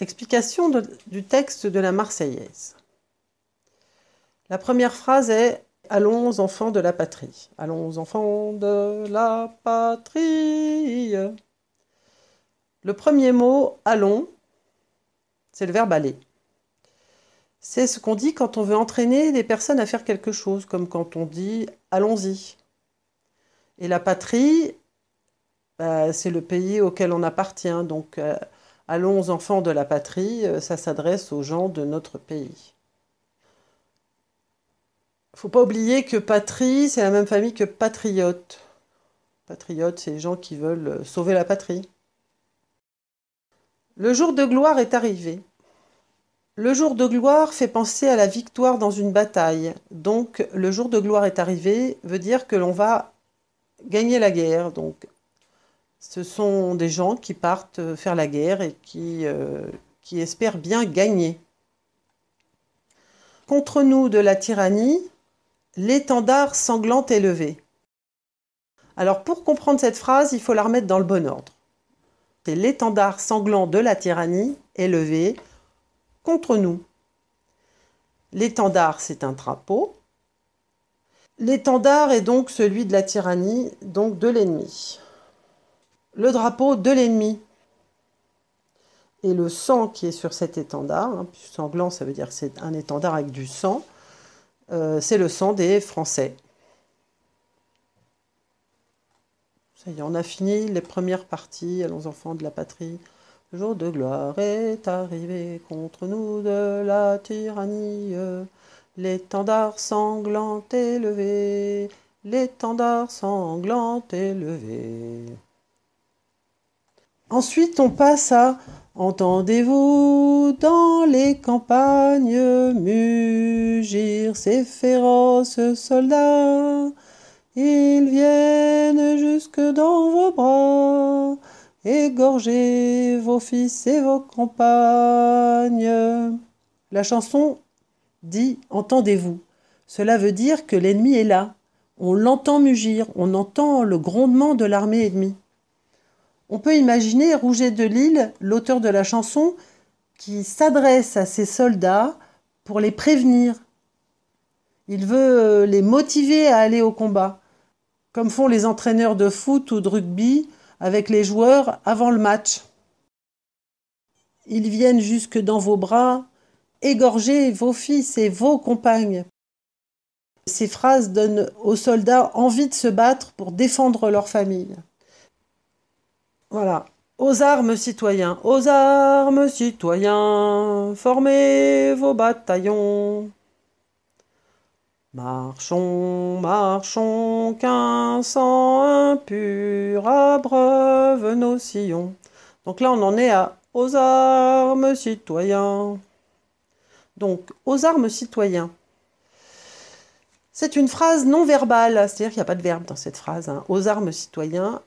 Explication du texte de la Marseillaise. La première phrase est « Allons, enfants de la patrie ». Allons, enfants de la patrie. Le premier mot « allons », c'est le verbe « aller ». C'est ce qu'on dit quand on veut entraîner des personnes à faire quelque chose, comme quand on dit « allons-y ». Et la patrie, c'est le pays auquel on appartient. Donc, allons, enfants de la patrie, ça s'adresse aux gens de notre pays. Il ne faut pas oublier que patrie, c'est la même famille que patriote. Patriote, c'est les gens qui veulent sauver la patrie. Le jour de gloire est arrivé. Le jour de gloire fait penser à la victoire dans une bataille. Donc, le jour de gloire est arrivé veut dire que l'on va gagner la guerre. Donc, ce sont des gens qui partent faire la guerre et qui espèrent bien gagner. Contre nous de la tyrannie, l'étendard sanglant est levé. Alors, pour comprendre cette phrase, il faut la remettre dans le bon ordre. C'est l'étendard sanglant de la tyrannie est levé contre nous. L'étendard, c'est un drapeau. L'étendard est donc celui de la tyrannie, donc de l'ennemi. Le drapeau de l'ennemi. Et le sang qui est sur cet étendard, sanglant, ça veut dire que c'est un étendard avec du sang, c'est le sang des Français. Ça y est, on a fini les premières parties. Allons, enfants de la patrie. Le jour de gloire est arrivé contre nous de la tyrannie. L'étendard sanglant est levé. L'étendard sanglant est levé. Ensuite, on passe à « Entendez-vous dans les campagnes mugir ces féroces soldats ? Ils viennent jusque dans vos bras, égorger vos fils et vos compagnes. » La chanson dit « Entendez-vous ». Cela veut dire que l'ennemi est là. On l'entend mugir, on entend le grondement de l'armée ennemie. On peut imaginer Rouget de Lille, l'auteur de la chanson, qui s'adresse à ses soldats pour les prévenir. Il veut les motiver à aller au combat, comme font les entraîneurs de foot ou de rugby avec les joueurs avant le match. Ils viennent jusque dans vos bras, égorger vos fils et vos compagnes. Ces phrases donnent aux soldats envie de se battre pour défendre leur famille. Voilà. Aux armes, citoyens, formez vos bataillons. Marchons, marchons, qu'un sang impur abreuve nos sillons. Donc là, on en est à « Aux armes, citoyens ». Donc, « Aux armes, citoyens ». C'est une phrase non verbale, c'est-à-dire qu'il n'y a pas de verbe dans cette phrase. « Aux armes, citoyens ».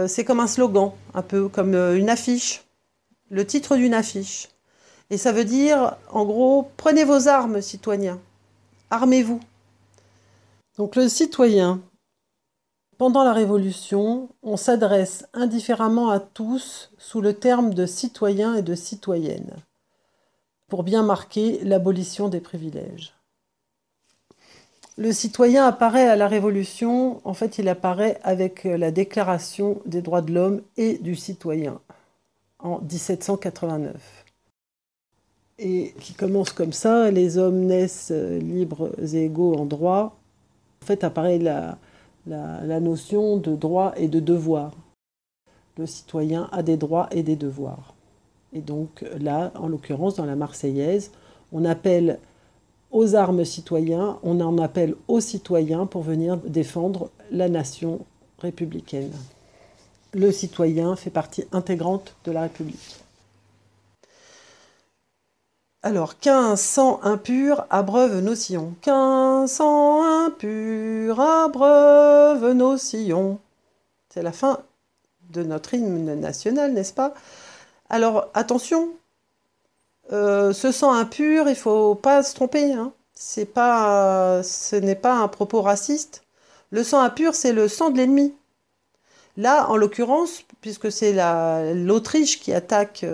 C'est comme un slogan, un peu comme une affiche, le titre d'une affiche. Et ça veut dire, en gros, prenez vos armes, citoyens, armez-vous. Donc le citoyen, pendant la Révolution, on s'adresse indifféremment à tous sous le terme de citoyen et de citoyenne, pour bien marquer l'abolition des privilèges. Le citoyen apparaît à la Révolution, en fait il apparaît avec la Déclaration des droits de l'homme et du citoyen en 1789. Et qui commence comme ça, les hommes naissent libres et égaux en droit. En fait apparaît la notion de droit et de devoir. Le citoyen a des droits et des devoirs. Et donc là, en l'occurrence dans la Marseillaise, on appelle aux armes citoyens, on en appelle aux citoyens pour venir défendre la nation républicaine. Le citoyen fait partie intégrante de la République. Alors, qu'un sang impur abreuve nos sillons. Qu'un sang impur abreuve nos sillons. C'est la fin de notre hymne national, n'est-ce pas? Alors, attention, ce sang impur, il ne faut pas se tromper, hein. Ce n'est pas un propos raciste. Le sang impur, c'est le sang de l'ennemi. Là, en l'occurrence, puisque c'est l'Autriche qui attaque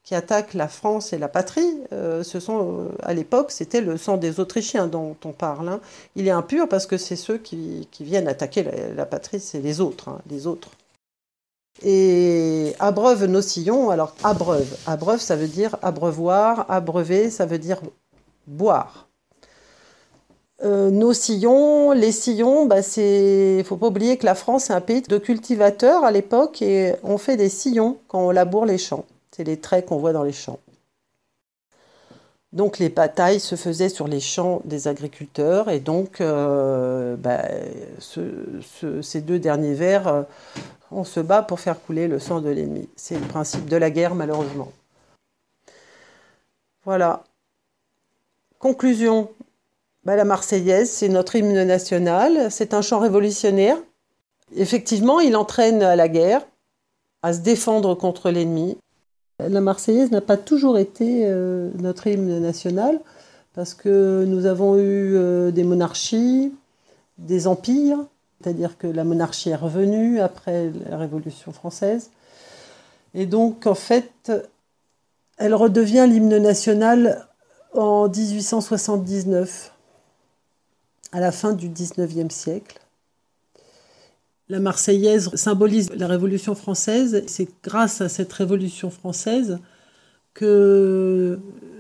qui attaque la France et la patrie, à l'époque, c'était le sang des Autrichiens dont on parle, hein. Il est impur parce que c'est ceux qui viennent attaquer la patrie, c'est les autres, hein, les autres. Et abreuve-nos-sillons, alors abreuve, ça veut dire abreuvoir, abreuver, ça veut dire boire. Nos sillons, les sillons, faut pas oublier que la France est un pays de cultivateurs à l'époque et on fait des sillons quand on laboure les champs. C'est les traits qu'on voit dans les champs. Donc les batailles se faisaient sur les champs des agriculteurs et donc ces 2 derniers vers, on se bat pour faire couler le sang de l'ennemi. C'est le principe de la guerre malheureusement. Voilà. Conclusion. La Marseillaise, c'est notre hymne national, c'est un chant révolutionnaire. Effectivement, il entraîne à la guerre, à se défendre contre l'ennemi. La Marseillaise n'a pas toujours été notre hymne national, parce que nous avons eu des monarchies, des empires, c'est-à-dire que la monarchie est revenue après la Révolution française. Et donc, en fait, elle redevient l'hymne national en 1879. À la fin du XIXe siècle. La Marseillaise symbolise la Révolution française. C'est grâce à cette Révolution française que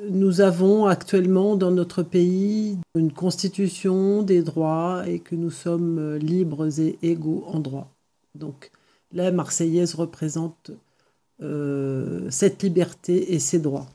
nous avons actuellement dans notre pays une constitution, des droits et que nous sommes libres et égaux en droit. Donc la Marseillaise représente cette liberté et ces droits.